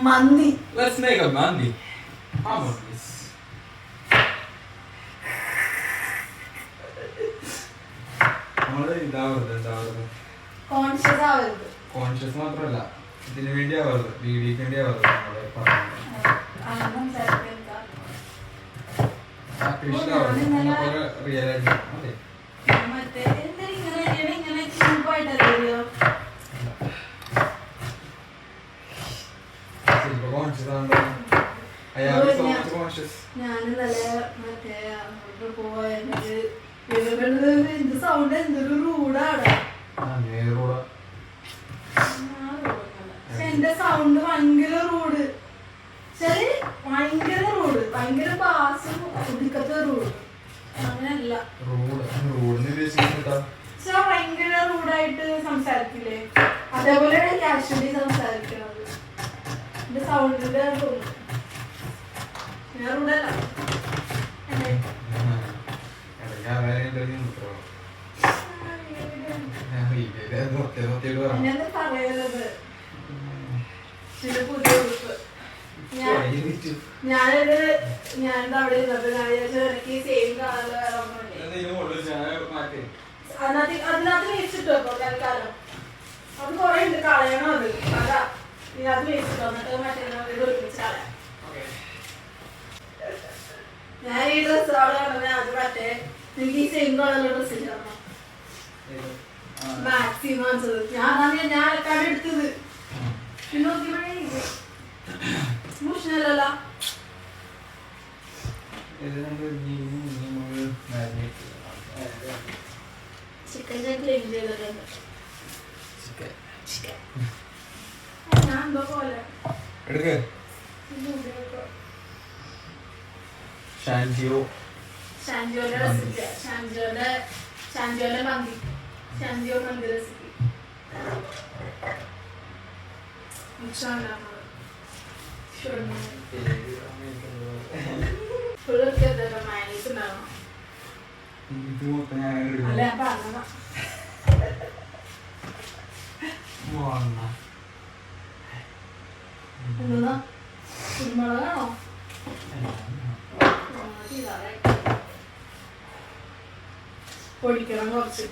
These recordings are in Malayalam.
Mandi. Let's make a mandi. Come on, please. നമ്മള് ഇതാവരുത് കോൺഷ്യസ് ആവരുത്. കോൺഷ്യസ് മാത്രമല്ല ഇതിനു വേണ്ടി ആവരുത്, വീഡിയോക്ക് വേണ്ടി ആവരുത്. നമ്മള് റിയൽ ആയിട്ട് അതെ. എന്ത് സൗണ്ട്, എന്തൊരു റൂഡാണ്. എന്റെ സൗണ്ട് ഭയങ്കര റൂഡ്, ശരി ഭയങ്കര റൂഡ്, ഭയങ്കര ബാസും ഒതുക്കത്തെ റൂഡ്. അങ്ങനെയല്ല, ഭയങ്കര റൂഡായിട്ട് സംസാരിക്കില്ലേ, അതേപോലെയാണ് കാഷ്വലി സംസാരിക്കുന്നത്. എന്റെ സൗണ്ടിന്റെ തോന്നുന്നു ഞാൻ റൂഡല്ല. പറയുന്നത് പുതിയ ഉടുപ്പ് ഞാനിത് അവിടെ ഇരുന്നത് എനിക്ക് സെയിം കളറിൽ വേറെ അതിനകത്ത് വേച്ചിട്ടോ തൽക്കാലം. അത് കുറെ ഉണ്ട്, കളയണം. അത് അതാ ഇതിനകത്ത് വേച്ചിട്ടോ, എന്നിട്ട് മറ്റേ ഒരുമിച്ച് കളയാം. ഞാൻ ഈ ഡ്രസ്സ് അവിടെ കണ്ടത് അത് മറ്റേ എനിക്ക് ഈ സെയിം കളറിലുള്ള ഡ്രസ്സ് ചേർന്നു മാക്സിമം വാങ്ങിച്ചത്. ഞാൻ അലക്കാട് എടുത്തത്. പിന്നെ നോക്കിയപ്പോഴേ മുഷ്ണല്ലോ. ചിക്കൻ ഞാൻ ക്ലീൻ ചെയ്തിട്ടുണ്ട്. ഞാൻ എന്തോ പോലെ ഷാൻജിയോന്റെ റെസിപ്പി, ഷാൻജിയോന്റെ മന്തി, ഷാൻജിയോ മന്തി റെസിപ്പി. അല്ല പറഞ്ഞ എന്താ കുരുമുളകാണോ? പൊടിക്കണം കുറച്ച്.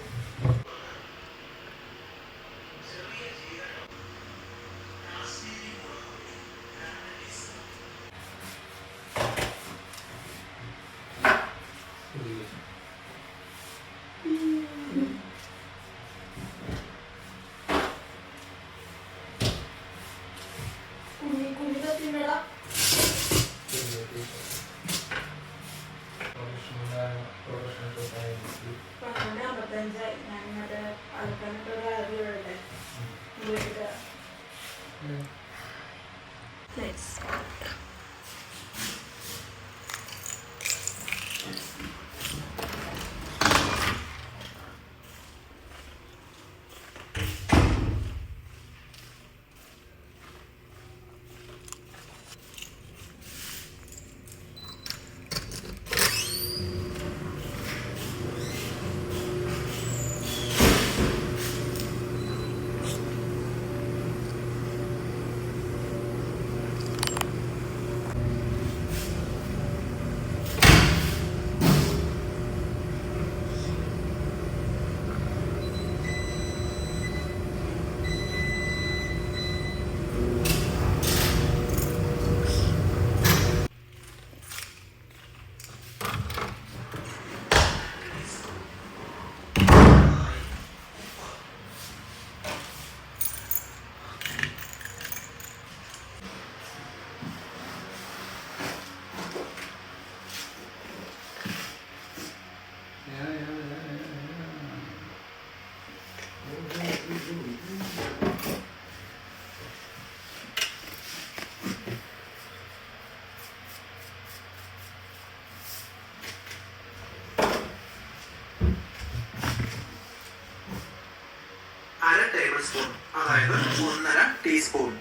സ്പൂൺ, അതായത് 1.5 ടീസ്പൂൺ.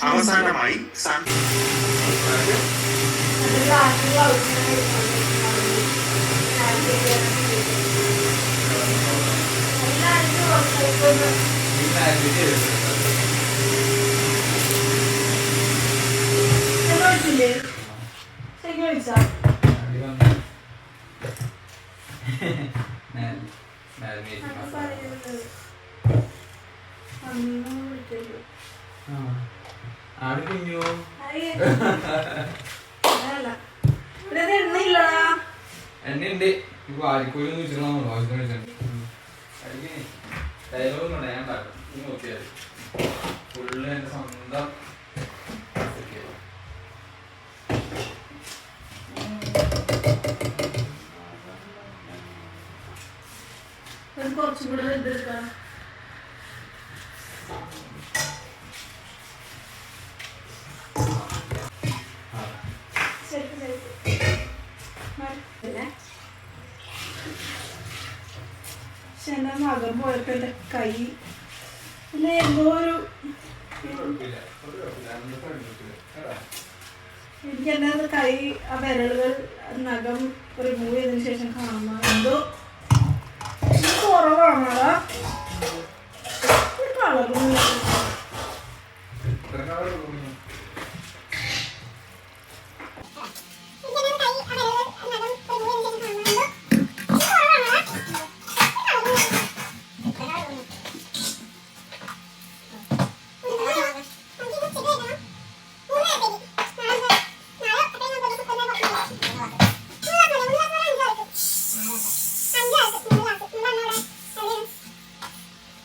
അവസാനമായി ആട് കുഞ്ഞു എണ്ണയുണ്ട് ഈ വാരിക്കോല് വെച്ചിട്ടുണ്ടോ ആവശ്യത്തിന് ഡയലോഗൊന്നും ഞാൻ ഉണ്ടാക്കും നീ നോക്കിയാൽ ഫുള്ള് എൻ്റെ സ്വന്തം കുറച്ചും കൂടെ ഇതെടുക്കാം. പക്ഷെ എൻ്റെ മകൻ പോയപ്പോ എൻ്റെ കൈ എന്തോ ഒരു എനിക്ക് എൻ്റെ കൈ ആ വിരലുകൾ നഖം റിമൂവ് ചെയ്തതിനു ശേഷം കാണുന്ന എന്തോ കുറവാണോടാ കളറൊന്നും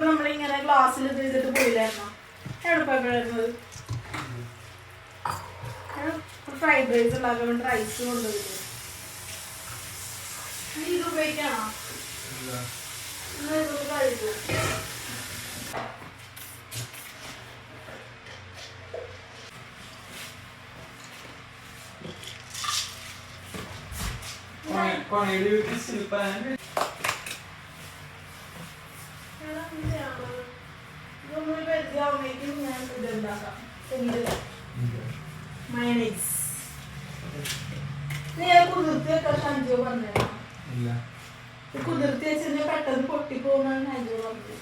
നമ്മളിങ്ങനെ ഗ്ലാസ്സിൽ ഇത് ചെയ്തിട്ട് പോയില്ലായിരുന്നോ? എവിടെ പോയപ്പോഴായിരുന്നത്? ഫ്രൈഡ് റൈസ് ഉണ്ടാക്കാൻ വേണ്ടി റൈസ് കൊണ്ടുപോയില്ലേ? നീ ഇത് ഉപയോഗിക്കാണോ? ഇത് കഴിച്ചു. മയണൈസ് നീ കുതിർത്തിയൊക്കെ ഷഞ്ചു പറഞ്ഞു കുതിർത്തി വെച്ച് പെട്ടെന്ന് പൊട്ടിപ്പോകുന്ന അഞ്ചു പറഞ്ഞു.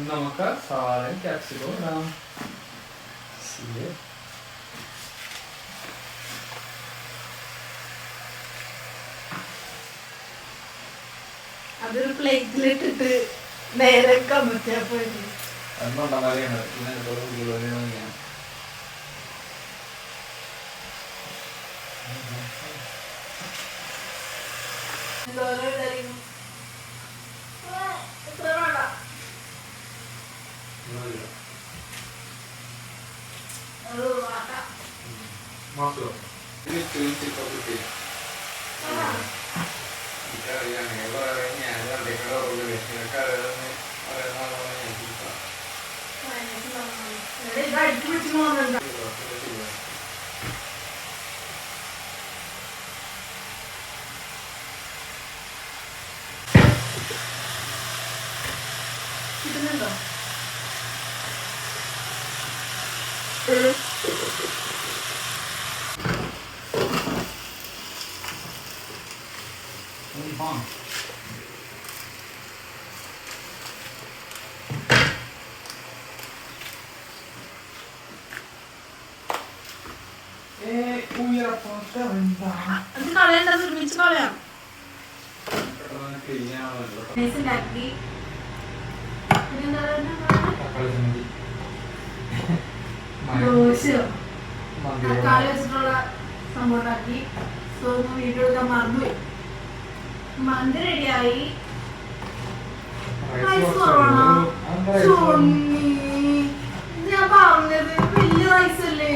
നമുക്ക് സാലൻ ക്യാപ്സിക്കം ഇടാം. അതൊരു പ്ലേറ്റിലിട്ടിട്ട് നേരെ കമത്തിയാ പോയി. കിട്ടുന്നുണ്ടോ? അത് കളയണ്ട, ഒരുമിച്ച് കളയാം. ഉണ്ടാക്കി ദോശയോ തക്കാളി വെച്ചിട്ടുള്ള സംഭവം ഉണ്ടാക്കി. സോ വീഡിയോ എടുക്കാൻ മറന്നുപോയി. മന്തി റെഡിയായി. റൈസ് കുറവാണോ? ഞാൻ പറഞ്ഞത് വലിയ റൈസ് അല്ലേ?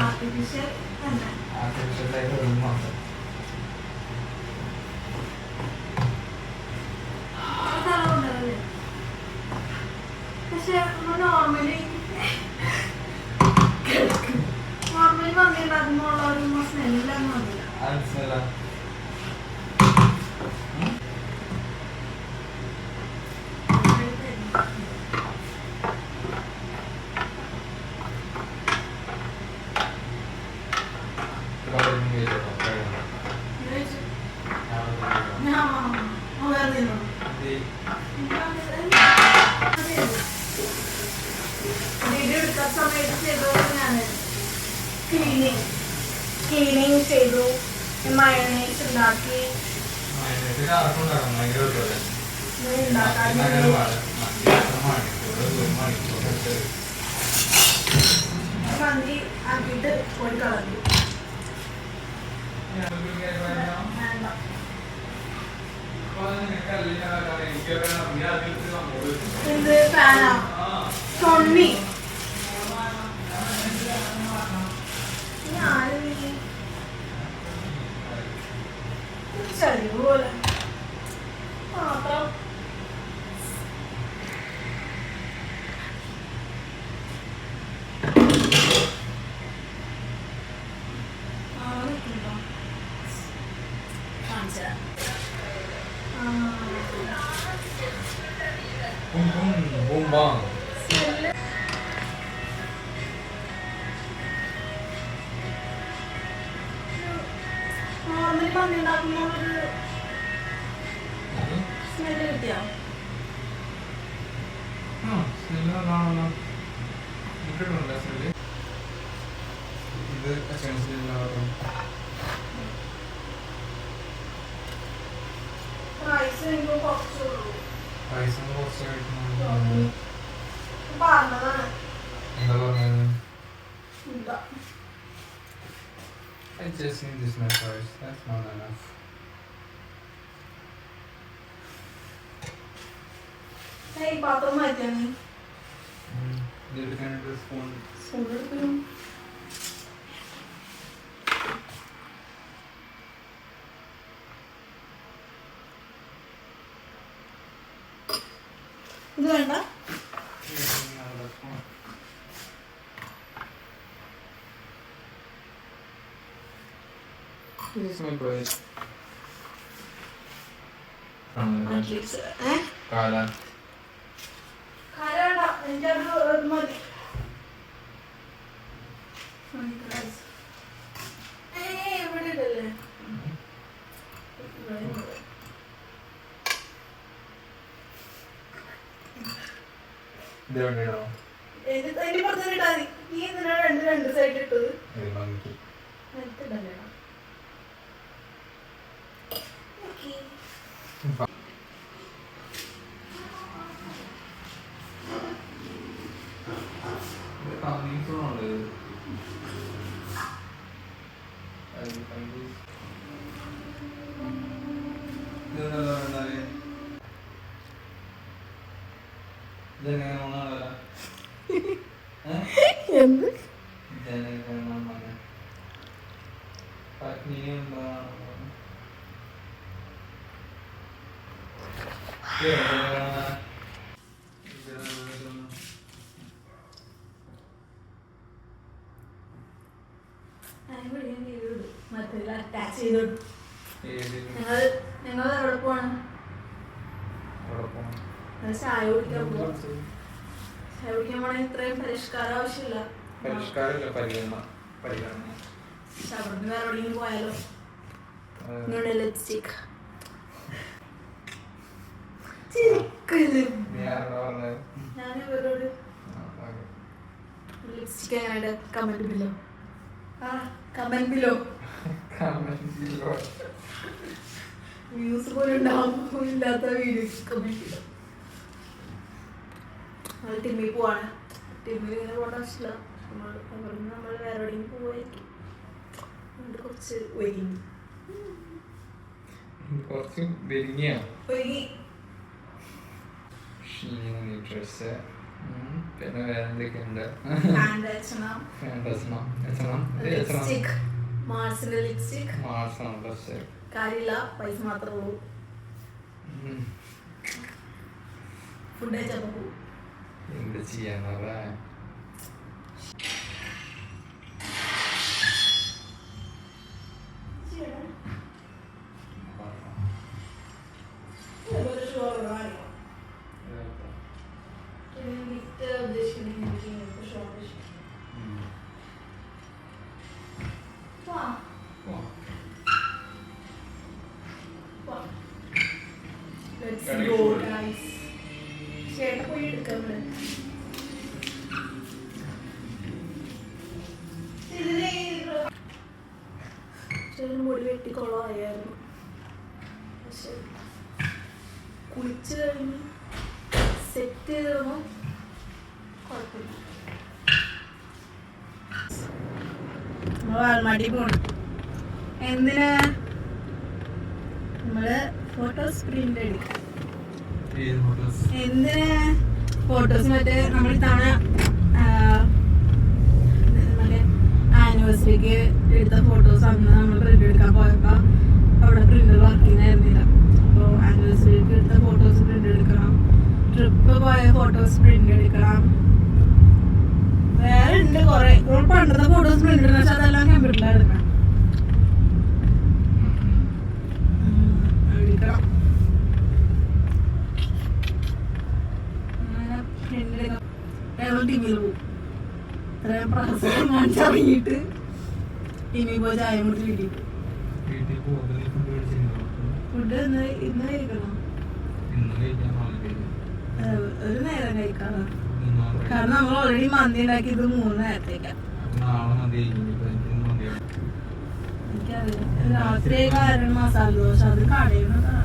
ആർട്ടിഫിഷ്യൽ പക്ഷെ നോർമലി വന്നിട്ടുണ്ടാക്കുമ്പോൾ ഒരു സ്മെല്ലൊന്നും വന്നില്ല. ക്ലീനിങ് ചെയ്തു, മയോണൈസ് ഉണ്ടാക്കി. മന്തി ആക്കിയിട്ട് പോയി കളഞ്ഞു. എന്ത് ഫാനാ? തൊണ്ണി പോലെ മാത്രം. നോർമലി മന്തി ഉണ്ടാക്കുമ്പോൾ ഒരു സ്മെല്ല് കിട്ടിയോ? റൈസ് എനിക്ക് കുറച്ചുള്ളൂ. പറഞ്ഞതാണ്. എന്താ I just need this much rice. That's not enough. ഈ പാത്രം മാറ്റിയാണ്. സ്പൂൺ എടുക്കണം. ഇത് വേണ്ട. This is my bread. Kala. വേണ്ട, എനിക്കത് മതി. ഇവിടെ ഇടല്ലേ? എന്റെ പുറത്ത് ഇട്ടാ മതി. ഈ എന്തിനാണ് രണ്ട് സൈഡ് ഇട്ടത്? എടുത്തിട്ടല്ലേ? എന്ത് അറ്റാച്ച് ചെയ്തോളൂ. ഞങ്ങൾ എവിടെ പോവാണ്? ചായ കുടിക്കാൻ പോവാം. ചായ കുടിക്കാൻ പോണേ ഇത്രയും പരിഷ്കാരം ആവശ്യമില്ല. അവിടുന്ന് വേറെ എവിടെയെങ്കിലും പോയാലോ? ലിപ്സ്റ്റിക് ഞാൻ ഇവരോട് ലിപ്സ്റ്റിക് എങ്ങനെയുണ്ട് കമന്റ് ബില്ലോ കമന്റ് ബില്ലോ വ്യൂസ് പോലും ഉണ്ടാവും ഇല്ലാത്ത വീഡിയോസ് കമന്റ് ബില്ലോ. നമ്മൾ ടിമ്മിൽ പോവാണ്. ടിമ്മിൽ ഇങ്ങനെ പോകേണ്ട ആവശ്യമില്ല. നമ്മൾ വേറെ എവിടെയും പോവായിരിക്കും. അതുകൊണ്ട് കുറച്ച് ഒരുങ്ങി പിന്നെ വേറെ എന്തൊക്കെയുണ്ട്? മാർസിന്റെ ലിപ്സ്റ്റിക് കാര്യമില്ല, പൈസ മാത്രമേ ഉള്ളൂ. ഫുഡ് കഴിച്ചപ്പോ എന്ത് ചെയ്യാന്നല്ലേ? മുടി വെട്ടിക്കൊള്ളായിരുന്നു. പക്ഷെ കുളിച്ച് കഴിഞ്ഞ് സെറ്റ് ചെയ്തിരുന്നു കുഴപ്പമില്ല. വാൽമാട്ടി പോണം. എന്തിനാ? നമ്മള് ഫോട്ടോസ് പ്രിന്റ് എടുക്കാം. എന്തിനാ ഫോട്ടോസ്? മറ്റേ നമ്മൾ തവണ മറ്റേ ആനിവേഴ്സറിക്ക് എടുത്ത ഫോട്ടോസ് അന്ന് നമ്മൾ പ്രിന്റ് എടുക്കാൻ പോയപ്പോ അവിടെ പ്രിന്റർ വർക്കിംഗ് ആയിരുന്നില്ല. അപ്പോൾ ആനിവേഴ്സറിക്ക് എടുത്ത ഫോട്ടോസ് പ്രിന്റ് എടുക്കണം, ട്രിപ്പ് പോയ ഫോട്ടോസ് പ്രിന്റ് എടുക്കണം, വേറെ ഉണ്ട് കുറെ. പണ്ടത്തെ ഫോട്ടോസ് പ്രിന്റ് എടുക്കണം, പക്ഷെ അതെല്ലാം കമ്പ്യൂട്ടറിലാണ് എടുക്കണം. എടുക്കണം അങ്ങനെ പ്രിന്റ് എടുക്കാം. ഞങ്ങൾ ടിവിയിൽ പോകും. ഇത്രയും പ്രഹസനം കാണിച്ചിറങ്ങിയിട്ട് ടിവിയിൽ പോയി ചായ കുടിച്ച് വീട്ടിൽ പോകും. ഫുഡ് ഇന്ന് കഴിക്കണം, ഒരു നേരം കഴിക്കാറ്. കാരണം നമ്മൾ ഓൾറെഡി മന്തി ഉണ്ടാക്കിയത് 3 നേരത്തേക്കാ. എനിക്കറിയാം രാത്രി കാരണം മസാല ദോശ അത് കടയുന്നതാ.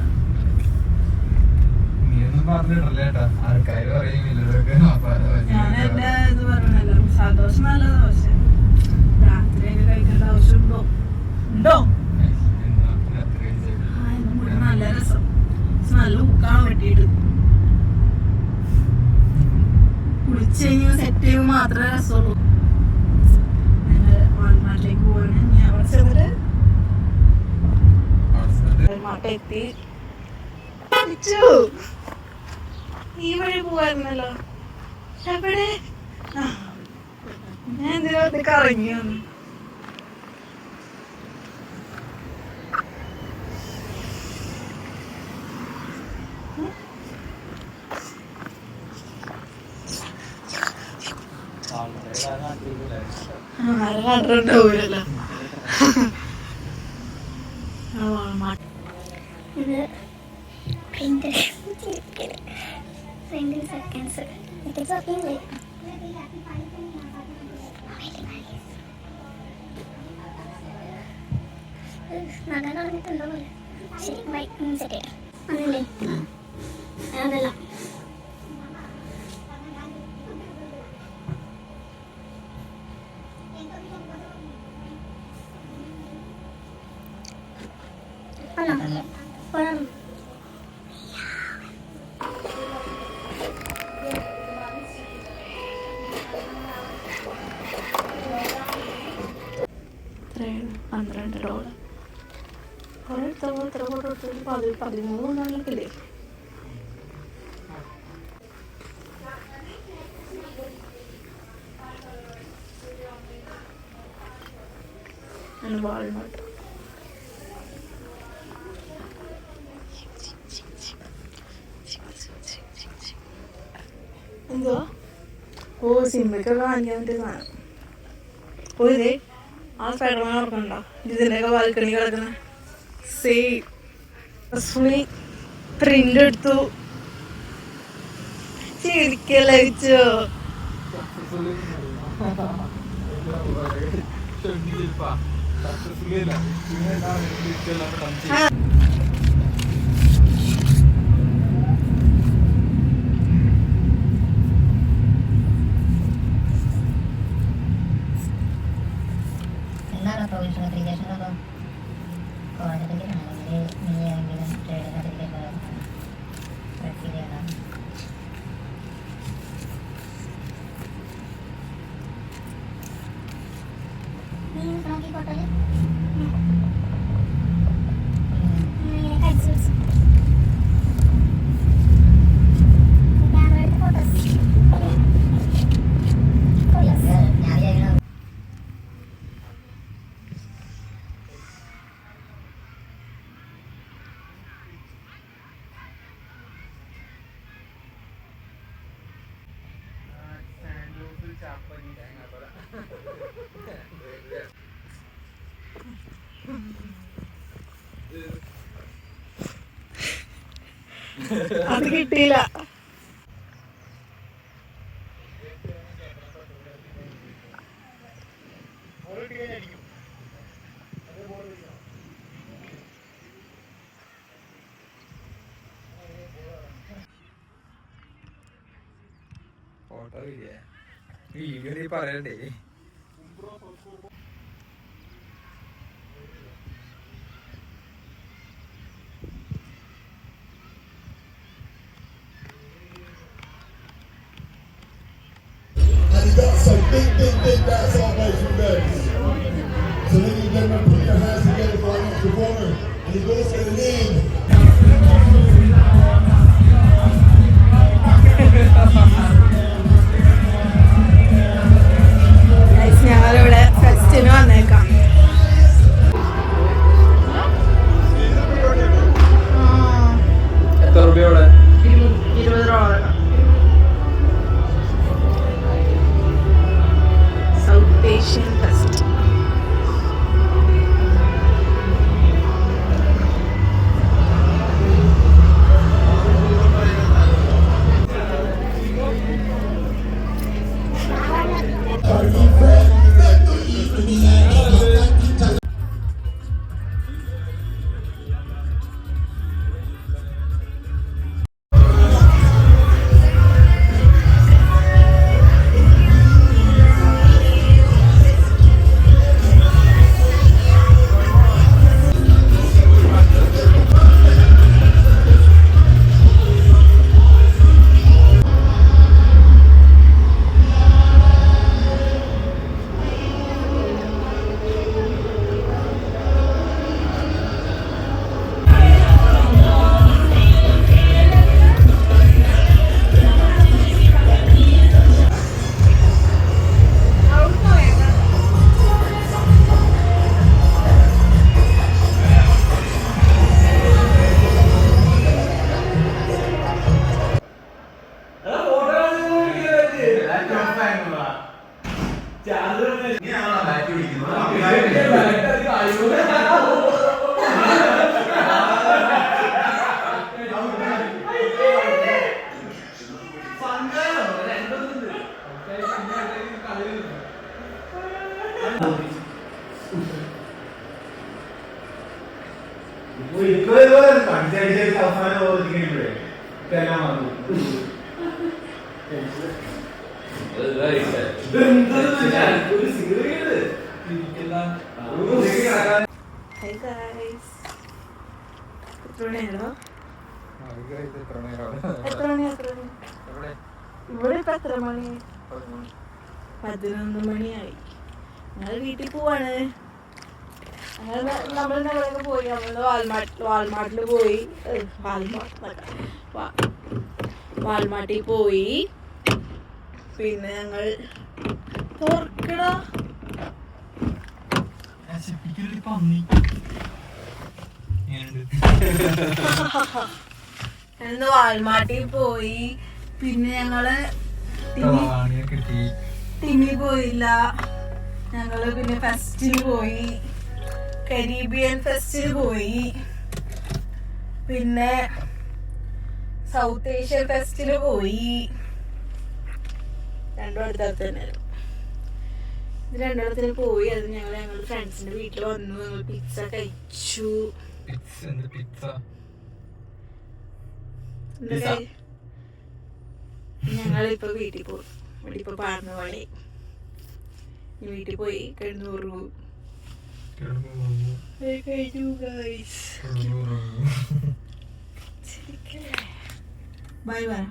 ഞാൻ എന്റെ ഇത് പറഞ്ഞല്ലോ, മസാല ദോശ നല്ല ദോശ. രാത്രിയൊക്കെ കഴിക്കേണ്ട ആവശ്യം ഉണ്ടോ? നല്ല രസം, നല്ല ഉക്കാണ് വെട്ടിയിട്ട് കുളിച്ച് കഴിഞ്ഞ് സെറ്റ് ചെയ്യുമ്പോൾ മാത്രമേ രസമുള്ളൂ. ഞങ്ങൾ വാൽമാർട്ടിലേക്ക് പോവാണ്. ഞാൻ അവിടെ ചെന്നിട്ട് വാൽമാർട്ട് എത്തി. ഈ വഴി പോവായിരുന്നല്ലോ. എവിടെ? ഞാൻ എന്തിനാ കറങ്ങി വന്നു. ഉണ്ടാവൂലല്ലോ. ഇത് പ്രിന്റ് സെക്കൻഡ്സ് നല്ല കളഞ്ഞിട്ടുണ്ടോ പോലെ. ശരി ബൈ സെറ്റ് ചെയ്യാം. അതല്ലേ അതല്ല $12 $13 and walnut. എന്തുവാ? ഓ സിനിമയ്ക്ക് കാണിക്കാൻ വേണ്ടി സാധനം. ഓ ഇതേ ആ സ്പൈഡർമാൻ ഓർക്കണ്ടോ? ഇതിൻ്റെയൊക്കെ ബാൽക്കണി കിടക്കുന്ന സെയിം പ്രിന്റ് എടുത്തു. ചിരിക്കല്ലേ വെച്ചോ. എന്താണ് പ്രൊവിഷൻ സർട്ടിഫിക്കേഷൻ? അപ്പോൾ കോളേജ് സർട്ടിഫിക്കേഷൻ അല്ലെങ്കിൽ നീ ഏതെങ്കിലും ട്രേഡ് സർട്ടിഫിക്കേഷൻ ഫീൽ ചെയ്യണം. നോക്കി ഫോട്ടോയിൽ ക്യാമറ എടുത്ത് ഫോട്ടോസ് ഞാൻ ചെയ്യണം. അത് കിട്ടിയില്ല. ഫോട്ടോ വീഡിയോ നീ പറയണ്ടേ? So big, that's always from guys. So ladies and gentlemen, put your hands together for our next performer. And he goes by the name. ഞങ്ങളിവിടെ ഫെസ്റ്റിന് വന്നേക്കാം. എത്ര രൂപയോടെ? $20. South Asian fest. ഇവിടെ ഇപ്പൊ എത്ര മണി? 11 മണിയായി. ഞങ്ങൾ വീട്ടിൽ പോവാണ്. നമ്മൾ ഞങ്ങളൊക്കെ പോയി. നമ്മള് വാൾമാർട്ടിൽ പോയി. വാൾമാർട്ടിൽ പോയി. പിന്നെ ഞങ്ങൾ വാൾമാർട്ടിൽ പോയി. പിന്നെ ഞങ്ങള് ടിമി പോയില്ല. ഞങ്ങള് പിന്നെ ഫെസ്റ്റിന് പോയി. കരീബിയൻ ഫെസ്റ്റിന് പോയി. പിന്നെ സൗത്ത് ഏഷ്യൻ ഫെസ്റ്റിന് പോയി. രണ്ടും അടുത്തടുത്ത് തന്നെയായിരുന്നു. ഇത് രണ്ടിടത്തിന് പോയി. അത് ഞങ്ങൾ ഫ്രണ്ട്സിന്റെ വീട്ടിൽ വന്നു. ഞങ്ങൾ പിസ്സ കഴിച്ചു. ഞങ്ങളിപ്പോ വീട്ടിൽ പോകും. ഇവിടെ ഇപ്പൊ 11 മണി. വീട്ടിൽ പോയി കിടന്നു. Bye bye.